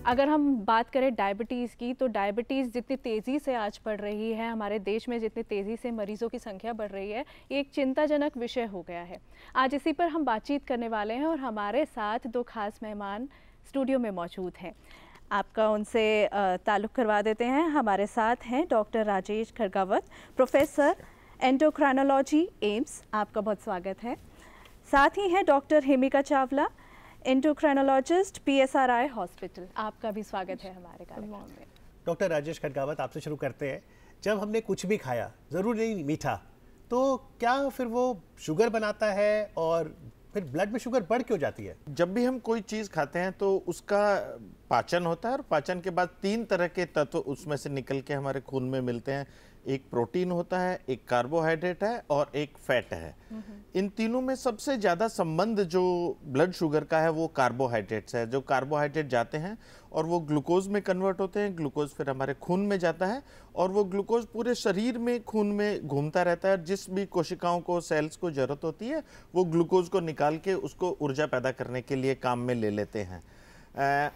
अगर हम बात करें डायबिटीज़ की, तो डायबिटीज़ जितनी तेज़ी से आज बढ़ रही है, हमारे देश में जितनी तेज़ी से मरीज़ों की संख्या बढ़ रही है, ये एक चिंताजनक विषय हो गया है। आज इसी पर हम बातचीत करने वाले हैं और हमारे साथ दो खास मेहमान स्टूडियो में मौजूद हैं। आपका उनसे ताल्लुक़ करवा देते हैं। हमारे साथ हैं doctor Rajesh Khadgawat, professor endocrinology, AIIMS. आपका बहुत स्वागत है। साथ ही हैं doctor Hemika Chawla, endocrinologist, PSRI hospital. आपका भी स्वागत है हमारे कार्यक्रम में। डॉक्टर राजेश खरगावत, आपसे शुरू करते हैं। जब हमने कुछ भी खाया, ज़रूर नहीं मीठा, तो क्या फिर वो शुगर बनाता है और फिर ब्लड में शुगर बढ़ क्यों जाती है? जब भी हम कोई चीज़ खाते हैं तो उसका पाचन होता है और पाचन के बाद 3 तरह के तत्व उसमें से निकल के हमारे खून में मिलते हैं। एक प्रोटीन होता है, एक कार्बोहाइड्रेट है और एक फैट है। इन तीनों में सबसे ज़्यादा संबंध जो ब्लड शुगर का है वो कार्बोहाइड्रेट्स है। जो कार्बोहाइड्रेट जाते हैं और वो ग्लूकोज में कन्वर्ट होते हैं, ग्लूकोज फिर हमारे खून में जाता है और वो ग्लूकोज पूरे शरीर में खून में घूमता रहता है। जिस भी कोशिकाओं को, सेल्स को ज़रूरत होती है, वो ग्लूकोज को निकाल के उसको ऊर्जा पैदा करने के लिए काम में ले लेते हैं।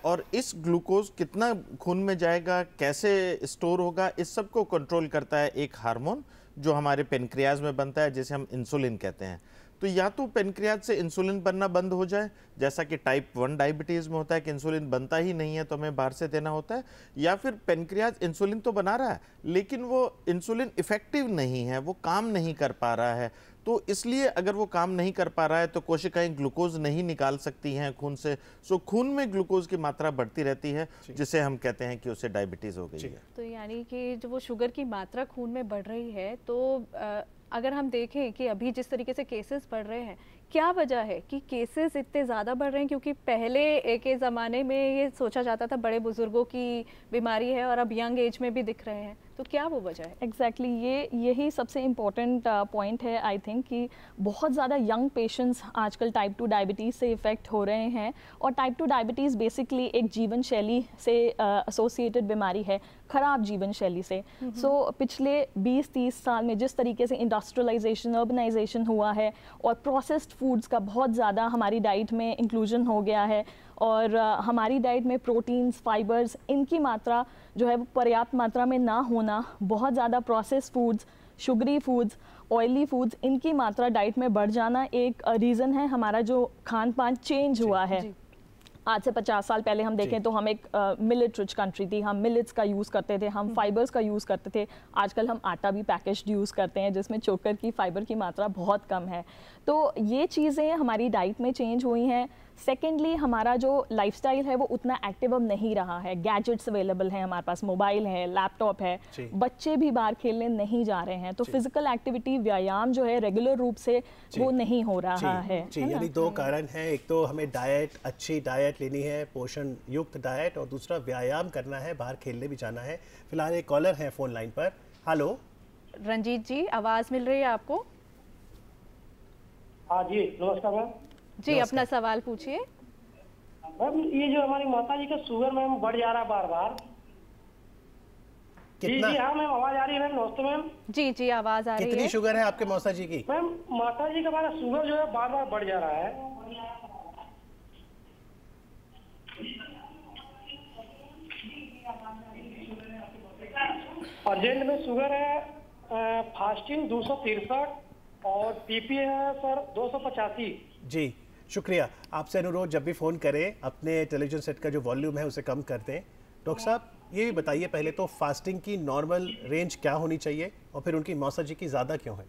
और इस ग्लूकोज कितना खून में जाएगा, कैसे स्टोर होगा, इस सब को कंट्रोल करता है एक हार्मोन जो हमारे पेनक्रियाज में बनता है, जिसे हम इंसुलिन कहते हैं। तो या तो पेनक्रियाज से इंसुलिन बनना बंद हो जाए, जैसा कि टाइप 1 डायबिटीज़ में होता है कि इंसुलिन बनता ही नहीं है तो हमें बाहर से देना होता है, या फिर पेनक्रियाज इंसुलिन तो बना रहा है लेकिन वो इंसुलिन इफेक्टिव नहीं है, वो काम नहीं कर पा रहा है। तो इसलिए अगर वो काम नहीं कर पा रहा है तो कोशिकाएं ग्लूकोज नहीं निकाल सकती हैं खून से। सो खून में ग्लूकोज की मात्रा बढ़ती रहती है, जिसे हम कहते हैं कि उसे डायबिटीज़ हो गई है। तो यानी कि जो वो शुगर की मात्रा खून में बढ़ रही है, तो अगर हम देखें कि अभी जिस तरीके से केसेस बढ़ रहे हैं, क्या वजह है कि केसेस इतने ज़्यादा बढ़ रहे हैं? क्योंकि पहले के ज़माने में ये सोचा जाता था बड़े बुजुर्गों की बीमारी है और अब यंग एज में भी दिख रहे हैं, तो क्या वो वजह है? एग्जैक्टली यही सबसे इम्पॉर्टेंट पॉइंट है आई थिंक, कि बहुत ज़्यादा यंग पेशेंट्स आजकल टाइप 2 डायबिटीज़ से इफ़ेक्ट हो रहे हैं। और टाइप 2 डायबिटीज़ बेसिकली एक जीवन शैली से एसोसिएटेड बीमारी है, ख़राब जीवन शैली से। सो पिछले 20-30 साल में जिस तरीके से इंडस्ट्रियलाइजेशन, अर्बनाइजेशन हुआ है और प्रोसेस्ड फूड्स का बहुत ज़्यादा हमारी डाइट में इंक्लूजन हो गया है, और हमारी डाइट में प्रोटीन्स, फाइबर्स, इनकी मात्रा जो है वो पर्याप्त मात्रा में ना होना, बहुत ज़्यादा processed foods, sugary foods, oily foods, इनकी मात्रा डाइट में बढ़ जाना एक रीज़न है। हमारा जो खान पान चेंज हुआ है, आज से 50 साल पहले हम देखें तो हम एक मिलेट रिच कंट्री थी, हम मिलेट्स का यूज़ करते थे, हम फाइबर्स का यूज़ करते थे। आजकल हम आटा भी पैकेज्ड यूज़ करते हैं जिसमें चोकर की, फाइबर की मात्रा बहुत कम है। तो ये चीज़ें हमारी डाइट में चेंज हुई हैं। सेकेंडली, हमारा जो लाइफस्टाइल है वो उतना एक्टिव अब नहीं रहा है। गैजेट्स अवेलेबल हैं हमारे पास, मोबाइल है, लैपटॉप है, बच्चे भी बाहर खेलने नहीं जा रहे हैं, तो फिजिकल एक्टिविटी, व्यायाम जो है रेगुलर रूप से वो नहीं हो रहा है। यानी 2 कारण हैं, एक तो हमें डाइट, अच्छी डाइट लेनी है, पोषण युक्त डाइट, और दूसरा व्यायाम करना है, बाहर खेलने भी जाना है। फिलहाल एक कॉलर है फोन लाइन पर। हेलो रंजीत जी, आवाज़ मिल रही है आपको? हाँ जी, नमस्कार मैम जी। अपना सवाल पूछिए। मैम, ये जो हमारी माता जी का शुगर मैम बढ़ जा रहा है बार बार। जी हाँ मैम, आवाज आ रही है मैम? नमस्ते मैम। जी जी, आवाज आ रही है। कितनी शुगर है आपके मौसा जी की? मैम, माता जी का हमारा शुगर जो है बार बार बढ़ जा रहा है। अर्जेंट में शुगर है, फास्टिंग 263 और पीपी है सर 285। जी शुक्रिया। आपसे अनुरोध, जब भी फ़ोन करें अपने टेलीविज़न सेट का जो वॉल्यूम है उसे कम कर दें। डॉक्टर साहब, ये भी बताइए पहले तो फास्टिंग की नॉर्मल रेंज क्या होनी चाहिए और फिर उनकी मौसा जी की ज़्यादा क्यों है?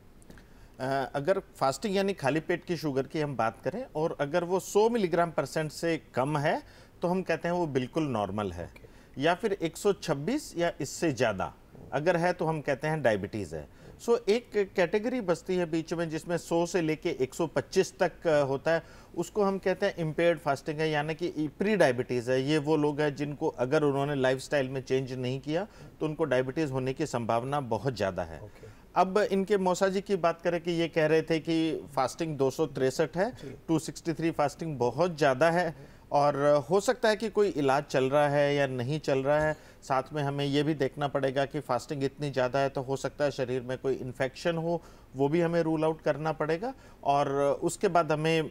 अगर फास्टिंग यानी खाली पेट की शुगर की हम बात करें और अगर वो 100 मिलीग्राम % से कम है तो हम कहते हैं वो बिल्कुल नॉर्मल है। या फिर 126 या इससे ज़्यादा अगर है तो हम कहते हैं डायबिटीज़ है। सो एक कैटेगरी बचती है बीच में जिसमें 100 से लेके 125 तक होता है, उसको हम कहते हैं इम्पेयर्ड फास्टिंग है, यानी कि प्री डायबिटीज़ है। ये वो लोग हैं जिनको अगर उन्होंने लाइफस्टाइल में चेंज नहीं किया तो उनको डायबिटीज़ होने की संभावना बहुत ज़्यादा है। अब इनके मौसा जी की बात करें कि ये कह रहे थे कि फास्टिंग 263 है, 263 फास्टिंग बहुत ज़्यादा है और हो सकता है कि कोई इलाज चल रहा है या नहीं चल रहा है। साथ में हमें ये भी देखना पड़ेगा कि फास्टिंग इतनी ज़्यादा है तो हो सकता है शरीर में कोई इन्फेक्शन हो, वो भी हमें रूल आउट करना पड़ेगा और उसके बाद हमें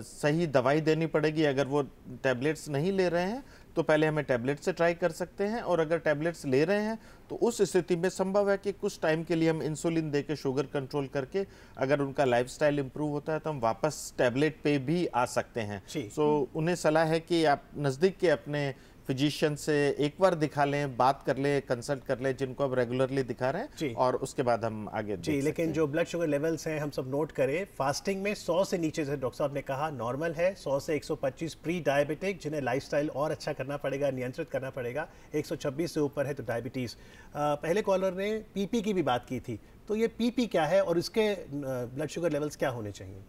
सही दवाई देनी पड़ेगी। अगर वो टैबलेट्स नहीं ले रहे हैं तो पहले हमें टैबलेट से ट्राई कर सकते हैं, और अगर टैबलेट्स ले रहे हैं तो उस स्थिति में संभव है कि कुछ टाइम के लिए हम इंसुलिन देके शुगर कंट्रोल करके, अगर उनका लाइफस्टाइल इंप्रूव होता है तो हम वापस टैबलेट पे भी आ सकते हैं। सो उन्हें सलाह है कि आप नज़दीक के अपने फिजिशियन से एक बार दिखा लें, बात कर लें, कंसल्ट कर लें, जिनको अब रेगुलरली दिखा रहे हैं, और उसके बाद हम आगे जी। लेकिन जो ब्लड शुगर लेवल्स हैं हम सब नोट करें, फास्टिंग में 100 से नीचे, जैसे डॉक्टर साहब ने कहा नॉर्मल है, 100 से 125 प्री डायबिटिक, जिन्हें लाइफस्टाइल और अच्छा करना पड़ेगा, नियंत्रित करना पड़ेगा, 126 से ऊपर है तो डायबिटीज़। पहले कॉलर ने पीपी की भी बात की थी, तो ये पीपी क्या है और इसके ब्लड शुगर लेवल्स क्या होने चाहिए?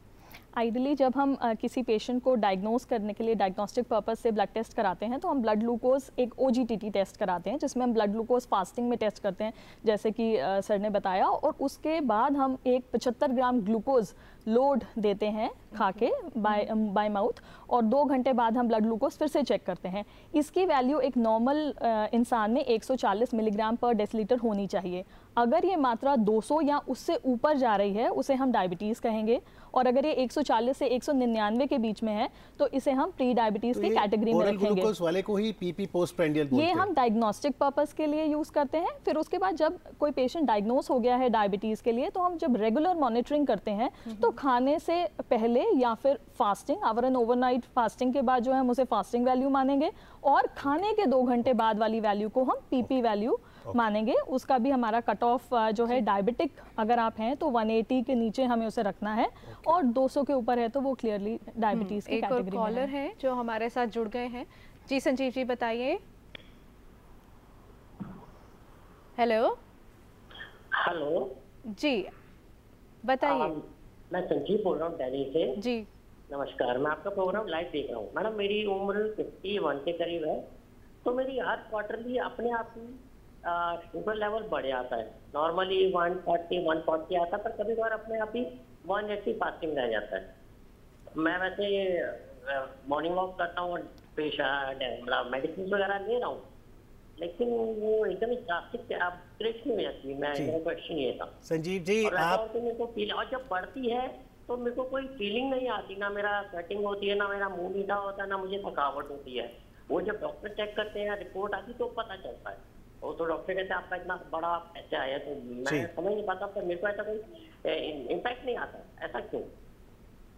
आइडली जब हम किसी पेशेंट को डायग्नोस करने के लिए डायग्नोस्टिक पर्पस से ब्लड टेस्ट कराते हैं तो हम ब्लड ग्लूकोज एक OGTT टेस्ट कराते हैं, जिसमें हम ब्लड ग्लूकोज फास्टिंग में टेस्ट करते हैं, जैसे कि सर ने बताया, और उसके बाद हम एक 75 ग्राम ग्लूकोज लोड देते हैं खा के बाय माउथ, और 2 घंटे बाद हम ब्लड ग्लूकोज फिर से चेक करते हैं। इसकी वैल्यू एक नॉर्मल इंसान में 140 मिलीग्राम पर डेसीलीटर होनी चाहिए। अगर ये मात्रा 200 या उससे ऊपर जा रही है उसे हम डायबिटीज़ कहेंगे, और अगर ये 140 से 199 के बीच में है तो इसे हम प्री डायबिटीज़ की कैटेगरी में रखेंगे। ग्लूकोज वाले को ही पीपी पोस्टप्रांडियल बोलते हैं। ये हम डायग्नोस्टिक पर्पस के लिए यूज़ करते हैं। फिर उसके बाद जब कोई पेशेंट डायग्नोस हो गया है डायबिटीज़ के लिए, तो हम जब रेगुलर मॉनिटरिंग करते हैं तो खाने से पहले या फिर fasting, our and overnight fasting के बाद जो है हम उसे फास्टिंग वैल्यू मानेंगे, और खाने के 2 घंटे बाद वाली वैल्यू को हम पीपी वैल्यू मानेंगे। उसका भी हमारा कट ऑफ जो है, डायबिटिक अगर आप हैं तो 180 के नीचे हमें उसे रखना है, और 200 के ऊपर है तो वो क्लियरली डायबिटीज की कैटेगरी में है। एक और कॉलर है जो हमारे साथ जुड़ गए हैं। जी संजीव जी बताइए। हेलो। हेलो जी बताइए। मैं संजीव बोल रहा हूँ दिल्ली से। जी नमस्कार, मैं आपका प्रोग्राम लाइव देख रहा हूँ। मैडम मेरी उम्र 51 के करीब है, तो मेरी हर क्वार्टरली अपने आप ही शुगर लेवल बढ़ जाता है। नॉर्मली 140 आता है, पर कभी कभार अपने आप ही 180 फास्टिंग रह जाता है। मैं वैसे मॉर्निंग वॉक करता हूँ और मतलब मेडिसिन वगैरह ले रहा हूँ, लेकिन वो एकदम ड्रास्टिक अपग्रेड नहीं हो जाती। मेरा क्वेश्चन ये था संजीव जी, आप मेरे को फील, और जब बढ़ती है तो मेरे को कोई फीलिंग नहीं आती, ना मेरा स्वेटिंग होती है, ना मेरा मुंह मीठा होता है, ना मुझे थकावट होती है। वो जब डॉक्टर चेक करते हैं, रिपोर्ट आती तो पता चलता है। वो तो डॉक्टर कहते हैं आपका इतना बड़ा ऐसे आया, तो मैं समझ नहीं पाता, पर मेरे को ऐसा कोई इम्पैक्ट नहीं आता। ऐसा क्यों?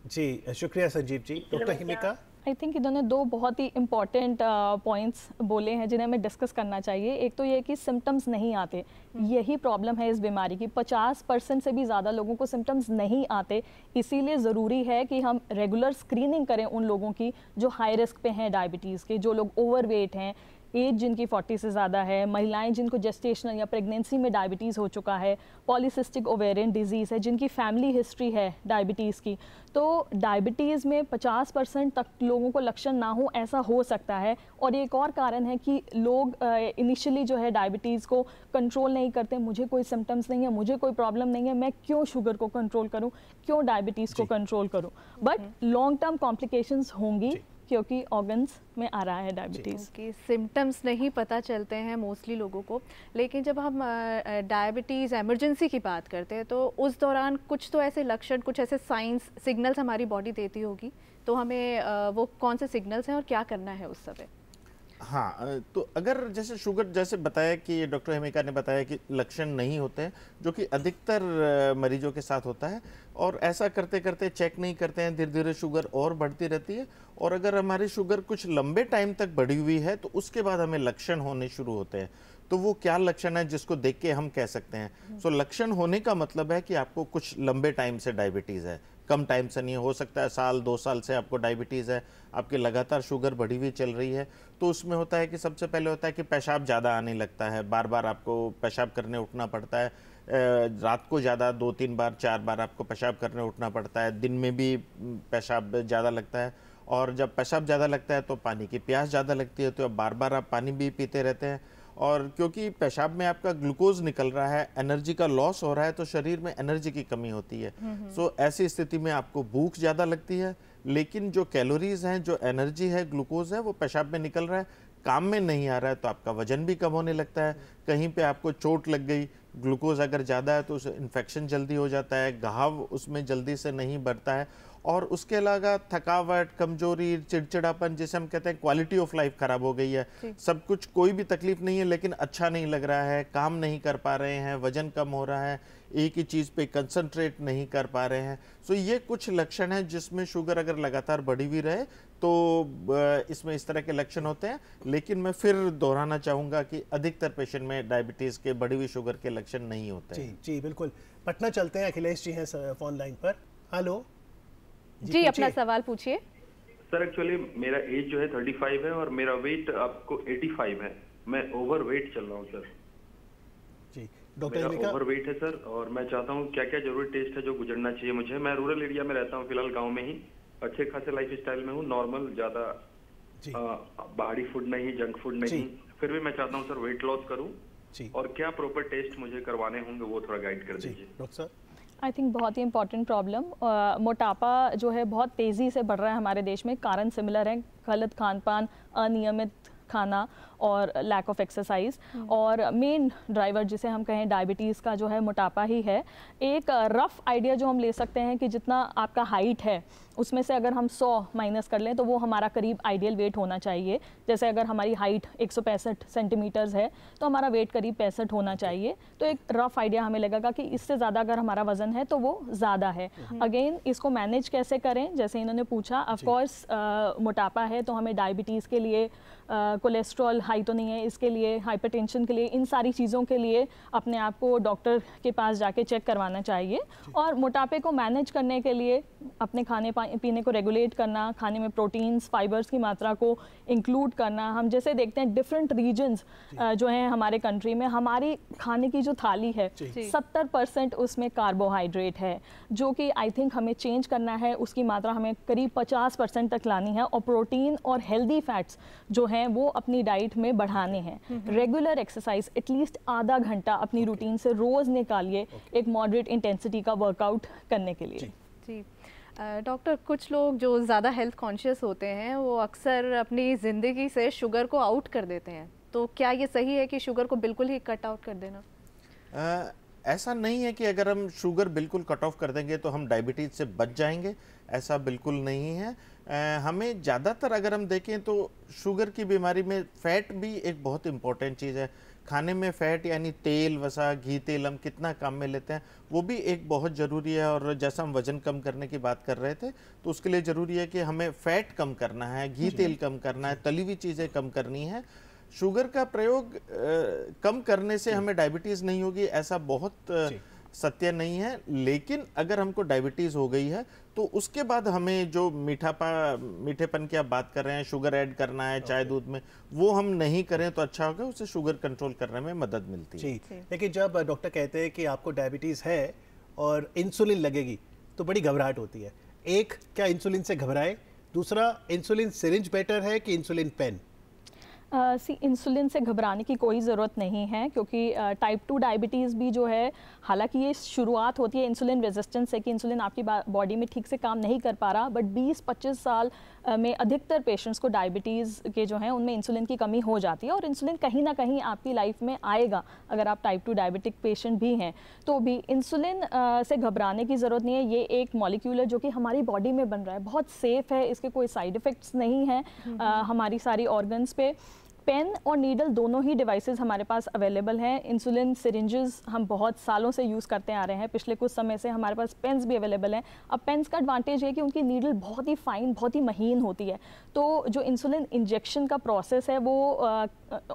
जी शुक्रिया Sanjeev ji. Doctor Himika, I think इन्होंने 2 बहुत ही इम्पॉर्टेंट पॉइंट्स बोले हैं जिन्हें हमें डिस्कस करना चाहिए। एक तो ये कि सिम्टम्स नहीं आते, यही प्रॉब्लम है इस बीमारी की। 50% से भी ज़्यादा लोगों को सिम्टम्स नहीं आते, इसीलिए ज़रूरी है कि हम रेगुलर स्क्रीनिंग करें उन लोगों की जो हाई रिस्क पे हैं डायबिटीज़ के, जो लोग ओवरवेट हैं, एज जिनकी 40 से ज़्यादा है, महिलाएं जिनको जेस्टेशनल या प्रेगनेंसी में डायबिटीज़ हो चुका है, पॉलीसिस्टिक ओवेरियन डिजीज़ है, जिनकी फैमिली हिस्ट्री है डायबिटीज़ की। तो डायबिटीज़ में 50% तक लोगों को लक्षण ना हो, ऐसा हो सकता है। और एक और कारण है कि लोग इनिशियली जो है डायबिटीज़ को कंट्रोल नहीं करते। मुझे कोई सिम्टम्स नहीं है, मुझे कोई प्रॉब्लम नहीं है, मैं क्यों शुगर को कंट्रोल करूं, क्यों डायबिटीज़ को कंट्रोल करूं। बट लॉन्ग टर्म कॉम्प्लिकेशंस होंगी क्योंकि ऑर्गन्स में आ रहा है डायबिटीज़। कि सिम्टम्स नहीं पता चलते हैं मोस्टली लोगों को, लेकिन जब हम डायबिटीज़ इमरजेंसी की बात करते हैं तो उस दौरान कुछ तो ऐसे लक्षण, कुछ ऐसे साइंस सिग्नल्स हमारी बॉडी देती होगी, तो हमें वो कौन से सिग्नल्स हैं और क्या करना है उस समय? हाँ, तो अगर जैसे शुगर, जैसे बताया कि डॉक्टर हेमिका ने बताया कि लक्षण नहीं होते हैं, जो कि अधिकतर मरीजों के साथ होता है, और ऐसा करते करते चेक नहीं करते हैं, धीरे धीरे शुगर और बढ़ती रहती है। और अगर हमारी शुगर कुछ लंबे टाइम तक बढ़ी हुई है तो उसके बाद हमें लक्षण होने शुरू होते हैं। तो वो क्या लक्षण है जिसको देख के हम कह सकते हैं? सो लक्षण होने का मतलब है कि आपको कुछ लंबे टाइम से डायबिटीज़ है, कम टाइम से नहीं हो सकता है, साल 2 साल से आपको डायबिटीज़ है, आपकी लगातार शुगर बढ़ी हुई चल रही है। तो उसमें होता है कि सबसे पहले होता है कि पेशाब ज़्यादा आने लगता है, बार बार आपको पेशाब करने उठना पड़ता है, रात को ज़्यादा 2-3 बार 4 बार आपको पेशाब करने उठना पड़ता है, दिन में भी पेशाब ज़्यादा लगता है। और जब पेशाब ज़्यादा लगता है तो पानी की प्यास ज़्यादा लगती है, तो बार बार आप पानी भी पीते रहते हैं। और क्योंकि पेशाब में आपका ग्लूकोज निकल रहा है, एनर्जी का लॉस हो रहा है, तो शरीर में एनर्जी की कमी होती है। सो ऐसी स्थिति में आपको भूख ज़्यादा लगती है, लेकिन जो कैलोरीज हैं, जो एनर्जी है, ग्लूकोज है, वो पेशाब में निकल रहा है, काम में नहीं आ रहा है, तो आपका वजन भी कम होने लगता है। कहीं पे आपको चोट लग गई, ग्लूकोज अगर ज़्यादा है तो उसे इन्फेक्शन जल्दी हो जाता है, घाव उसमें जल्दी से नहीं बढ़ता है। और उसके अलावा थकावट, कमजोरी, चिड़चिड़ापन, जैसे हम कहते हैं क्वालिटी ऑफ लाइफ खराब हो गई है, सब कुछ, कोई भी तकलीफ नहीं है लेकिन अच्छा नहीं लग रहा है, काम नहीं कर पा रहे हैं, वजन कम हो रहा है, एक ही चीज़ पे कंसंट्रेट नहीं कर पा रहे हैं। सो ये कुछ लक्षण हैं जिसमें शुगर अगर लगातार बढ़ी हुई रहे तो इसमें इस तरह के लक्षण होते हैं। लेकिन मैं फिर दोहराना चाहूँगा कि अधिकतर पेशेंट में डायबिटीज़ के बढ़ी हुई शुगर के लक्षण नहीं होते हैं। जी बिल्कुल। पटना चलते हैं, अखिलेश जी हैं फोन लाइन पर। हेलो जी अपना सवाल पूछिए। सर एक्चुअली मेरा एज जो है 35 है और मेरा वेट आपको 85 है। मैं ओवर वेट चल रहा हूँ सर। जी डॉक्टर ओवर वेट है सर, और मैं चाहता हूँ क्या क्या जरूरी टेस्ट है जो गुजरना चाहिए मुझे। मैं रूरल एरिया में रहता हूँ फिलहाल, गांव में ही, अच्छे खासे लाइफ स्टाइल में हूँ, नॉर्मल, ज्यादा बाहरी फूड नहीं, जंक फूड नहीं, फिर भी मैं चाहता हूँ सर वेट लॉस करूँ, और क्या प्रॉपर टेस्ट मुझे करवाने होंगे वो थोड़ा गाइड कर दीजिए डॉक्टर साहब। आई थिंक बहुत ही इंपॉर्टेंट प्रॉब्लम, मोटापा जो है बहुत तेज़ी से बढ़ रहा है हमारे देश में। कारण सिमिलर है, गलत खान पान, अनियमित खाना और लैक ऑफ एक्सरसाइज, और मेन ड्राइवर जिसे हम कहें डायबिटीज़ का जो है मोटापा ही है। एक रफ आइडिया जो हम ले सकते हैं कि जितना आपका हाइट है उसमें से अगर हम 100 माइनस कर लें तो वो हमारा करीब आइडियल वेट होना चाहिए। जैसे अगर हमारी हाइट 165 सेंटीमीटर्स है तो हमारा वेट करीब 65 होना चाहिए। तो एक रफ आइडिया हमें लगेगा कि इससे ज़्यादा अगर हमारा वज़न है तो वो ज़्यादा है। अगेन इसको मैनेज कैसे करें, जैसे इन्होंने पूछा, ऑफ कोर्स मोटापा है तो हमें डायबिटीज़ के लिए, कोलेस्ट्रॉल हाई तो नहीं है इसके लिए, हाइपरटेंशन के लिए, इन सारी चीज़ों के लिए अपने आप को डॉक्टर के पास जाके चेक करवाना चाहिए। और मोटापे को मैनेज करने के लिए अपने खाने पीने को रेगुलेट करना, खाने में प्रोटीन्स, फाइबर्स की मात्रा को इंक्लूड करना। हम जैसे देखते हैं डिफरेंट रीजन्स जो हैं हमारे कंट्री में, हमारी खाने की जो थाली है 70% उसमें कार्बोहाइड्रेट है, जो कि आई थिंक हमें चेंज करना है। उसकी मात्रा हमें करीब 50% तक लानी है, और प्रोटीन और हेल्दी फैट्स जो हैं वो अपनी डाइट में बढ़ाने हैं। रेगुलर एक्सरसाइज एटलीस्ट आधा घंटा अपनी रूटीन से रोज़ निकालिए, एक मॉडरेट इंटेंसिटी का वर्कआउट करने के लिए। जी डॉक्टर, कुछ लोग जो ज़्यादा हेल्थ कॉन्शियस होते हैं वो अक्सर अपनी ज़िंदगी से शुगर को आउट कर देते हैं, तो क्या ये सही है कि शुगर को बिल्कुल ही कट आउट कर देना? ऐसा नहीं है कि अगर हम शुगर बिल्कुल कट ऑफ कर देंगे तो हम डायबिटीज़ से बच जाएंगे, ऐसा बिल्कुल नहीं है। हमें ज़्यादातर अगर हम देखें तो शुगर की बीमारी में फ़ैट भी एक बहुत इम्पोर्टेंट चीज़ है। खाने में फ़ैट यानी तेल, वसा, घी, तेल हम कितना काम में लेते हैं वो भी एक बहुत ज़रूरी है। और जैसा हम वज़न कम करने की बात कर रहे थे तो उसके लिए ज़रूरी है कि हमें फ़ैट कम करना है, घी तेल कम करना है, तली हुई चीज़ें कम करनी है। शुगर का प्रयोग कम करने से हमें डायबिटीज़ नहीं होगी ऐसा बहुत सत्य नहीं है। लेकिन अगर हमको डायबिटीज़ हो गई है तो उसके बाद हमें जो मीठेपन की आप बात कर रहे हैं, शुगर ऐड करना है चाय दूध में, वो हम नहीं करें तो अच्छा होगा, उससे शुगर कंट्रोल करने में मदद मिलती है। जी, लेकिन जब डॉक्टर कहते हैं कि आपको डायबिटीज़ है और इंसुलिन लगेगी तो बड़ी घबराहट होती है। एक, क्या इंसुलिन से घबराएं? दूसरा, इंसुलिन सिरिंज बेटर है कि इंसुलिन पेन? इंसुलिन से घबराने की कोई ज़रूरत नहीं है, क्योंकि टाइप 2 डायबिटीज़ भी जो है, हालांकि ये शुरुआत होती है इंसुलिन रेजिस्टेंस से कि इंसुलिन आपकी बॉडी में ठीक से काम नहीं कर पा रहा, बट 20-25 साल में अधिकतर पेशेंट्स को डायबिटीज़ के जो हैं उनमें इंसुलिन की कमी हो जाती है, और इंसुलिन कहीं ना कहीं आपकी लाइफ में आएगा अगर आप टाइप 2 डायबिटिक पेशेंट भी हैं तो भी। इंसुलिन से घबराने की ज़रूरत नहीं है। ये एक मॉलिक्यूल है जो कि हमारी बॉडी में बन रहा है, बहुत सेफ़ है, इसके कोई साइड इफ़ेक्ट्स नहीं हैं हमारी सारी ऑर्गन्स पे। पेन और नीडल दोनों ही डिवाइसेस हमारे पास अवेलेबल हैं। इंसुलिन सिरिंजेस हम बहुत सालों से यूज़ करते आ रहे हैं, पिछले कुछ समय से हमारे पास पेन्स भी अवेलेबल हैं। अब पेन्स का एडवांटेज है कि उनकी नीडल बहुत ही फाइन, बहुत ही महीन होती है, तो जो इंसुलिन इंजेक्शन का प्रोसेस है वो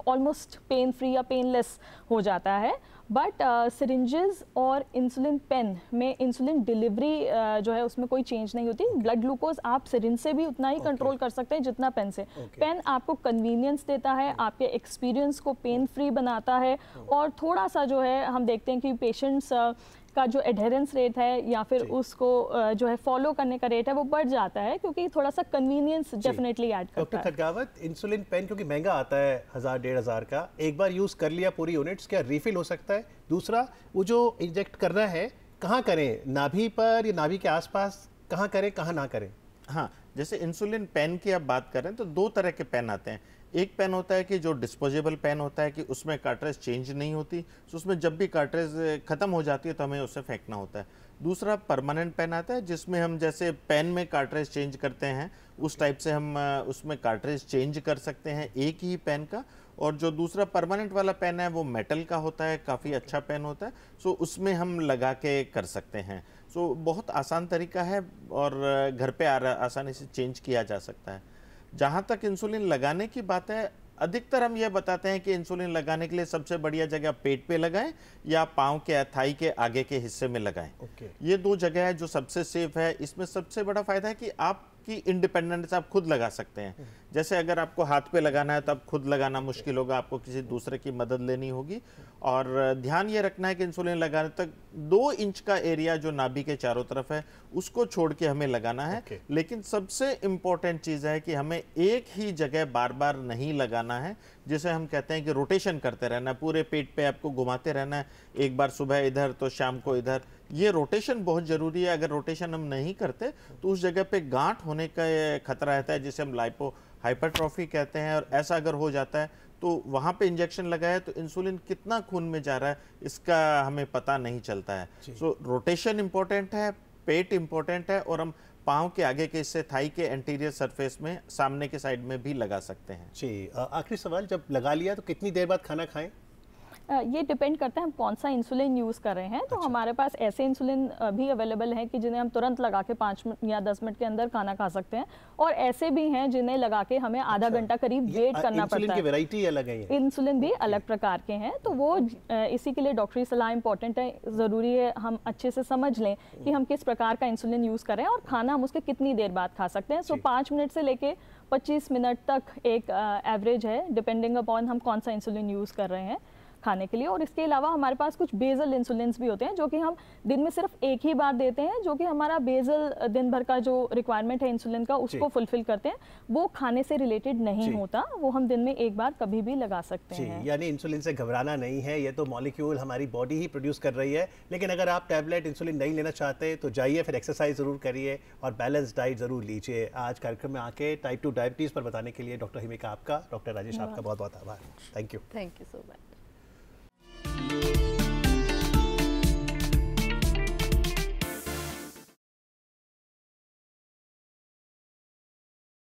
ऑलमोस्ट पेन फ्री या पेनलेस हो जाता है। बट सिरिंजेस और इंसुलिन पेन में इंसुलिन डिलीवरी जो है उसमें कोई चेंज नहीं होती। ब्लड ग्लूकोज आप सिरिंज से भी उतना ही कंट्रोल कर सकते हैं जितना पेन से। पेन आपको कन्वीनियंस देता है, आपके एक्सपीरियंस को पेन फ्री बनाता है, और थोड़ा सा जो है हम देखते हैं कि पेशेंट्स का जो एडहेरेंस रेट है या फिर उसको जो है फॉलो करने का रेट है वो बढ़ जाता है, क्योंकि थोड़ा सा कन्वीनियंस डेफिनेटली ऐड करता है। डॉक्टर खडगावत, इंसुलिन पेन क्योंकि महंगा आता है 1000-1500 का, एक बार यूज कर लिया पूरी यूनिट्स, क्या रिफिल हो सकता है? दूसरा, वो जो इंजेक्ट करना है कहाँ करें, नाभि पर या नाभि के आसपास, कहाँ करें कहाँ ना करें? हाँ, जैसे इंसुलिन पेन की आप बात कर रहे हैं तो दो तरह के पेन आते हैं। एक पेन होता है कि जो डिस्पोजेबल पेन होता है कि उसमें कार्ट्रिज चेंज नहीं होती, तो उसमें जब भी कार्ट्रिज खत्म हो जाती है तो हमें उसे फेंकना होता है। दूसरा परमानेंट पेन आता है जिसमें हम जैसे पेन में कार्ट्रिज चेंज करते हैं उस टाइप से हम उसमें कार्ट्रिज चेंज कर सकते हैं एक ही पेन का। और जो दूसरा परमानेंट वाला पेन है वो मेटल का होता है, काफ़ी अच्छा पेन होता है, सो उसमें हम लगा के कर सकते हैं। सो बहुत आसान तरीका है और घर पे आसानी से चेंज किया जा सकता है। जहाँ तक इंसुलिन लगाने की बात है, अधिकतर हम ये बताते हैं कि इंसुलिन लगाने के लिए सबसे बढ़िया जगह पेट पे लगाएं या पाँव के थाई के आगे के हिस्से में लगाएं। ये दो जगह है जो सबसे सेफ है। इसमें सबसे बड़ा फायदा है कि आपकी इंडिपेंडेंस, आप खुद लगा सकते हैं। जैसे अगर आपको हाथ पे लगाना है तब खुद लगाना मुश्किल होगा, आपको किसी दूसरे की मदद लेनी होगी। और ध्यान ये रखना है कि इंसुलिन लगाने तक 2 इंच का एरिया जो नाभि के चारों तरफ है उसको छोड़ के हमें लगाना है। लेकिन सबसे इम्पोर्टेंट चीज़ है कि हमें एक ही जगह बार बार नहीं लगाना है, जिसे हम कहते हैं कि रोटेशन करते रहना है, पूरे पेट पे आपको घुमाते रहना है, एक बार सुबह इधर तो शाम को इधर। ये रोटेशन बहुत ज़रूरी है। अगर रोटेशन हम नहीं करते तो उस जगह पे गांठ होने का खतरा रहता है, जिसे हम लाइपो हाइपरट्रॉफी कहते हैं। और ऐसा अगर हो जाता है तो वहाँ पे इंजेक्शन लगाया तो इंसुलिन कितना खून में जा रहा है इसका हमें पता नहीं चलता है। सो रोटेशन इंपॉर्टेंट है, पेट इंपॉर्टेंट है, और हम पाँव के आगे के हिस्से, थाई के एंटीरियर सरफेस में, सामने के साइड में भी लगा सकते हैं। जी, आखिरी सवाल, जब लगा लिया तो कितनी देर बाद खाना खाएं? ये डिपेंड करता है हम कौन सा इंसुलिन यूज़ कर रहे हैं। तो हमारे पास ऐसे इंसुलिन भी अवेलेबल हैं कि जिन्हें हम तुरंत लगा के 5 मिनट या 10 मिनट के अंदर खाना खा सकते हैं, और ऐसे भी हैं जिन्हें लगा के हमें आधा घंटा करीब वेट करना पड़ता है। इंसुलिन की वैरायटी अलग है? इंसुलिन भी अलग प्रकार के हैं, तो वो इसी के लिए डॉक्टरी सलाह इंपॉर्टेंट है। ज़रूरी है हम अच्छे से समझ लें कि हम किस प्रकार का इंसुलिन यूज़ कर रहे हैं और खाना हम उसके कितनी देर बाद खा सकते हैं। सो 5 मिनट से लेके 25 मिनट तक एक एवरेज है, डिपेंडिंग अपॉन हम कौन सा इंसुलिन यूज़ कर रहे हैं खाने के लिए। और इसके अलावा हमारे पास कुछ बेजल इंसुलिन्स भी होते हैं जो कि हम दिन में सिर्फ एक ही बार देते हैं, जो कि हमारा बेजल दिन भर का जो रिक्वायरमेंट है इंसुलिन का उसको फुलफिल करते हैं। वो खाने से रिलेटेड नहीं होता, वो हम दिन में एक बार कभी भी लगा सकते हैं। यानी इंसुलिन से घबराना नहीं है, ये तो मॉलिक्यूल हमारी बॉडी ही प्रोड्यूस कर रही है। लेकिन अगर आप टैबलेट इंसुलिन नहीं लेना चाहते तो जाइए, फिर एक्सरसाइज जरूर करिए और बैलेंस डाइट जरूर लीजिए। आज कार्यक्रम में आके टाइप 2 डायबिटीज पर बताने के लिए डॉक्टर हिमिका आपका, डॉक्टर राजेश आपका बहुत बहुत आभार। Thank you so much.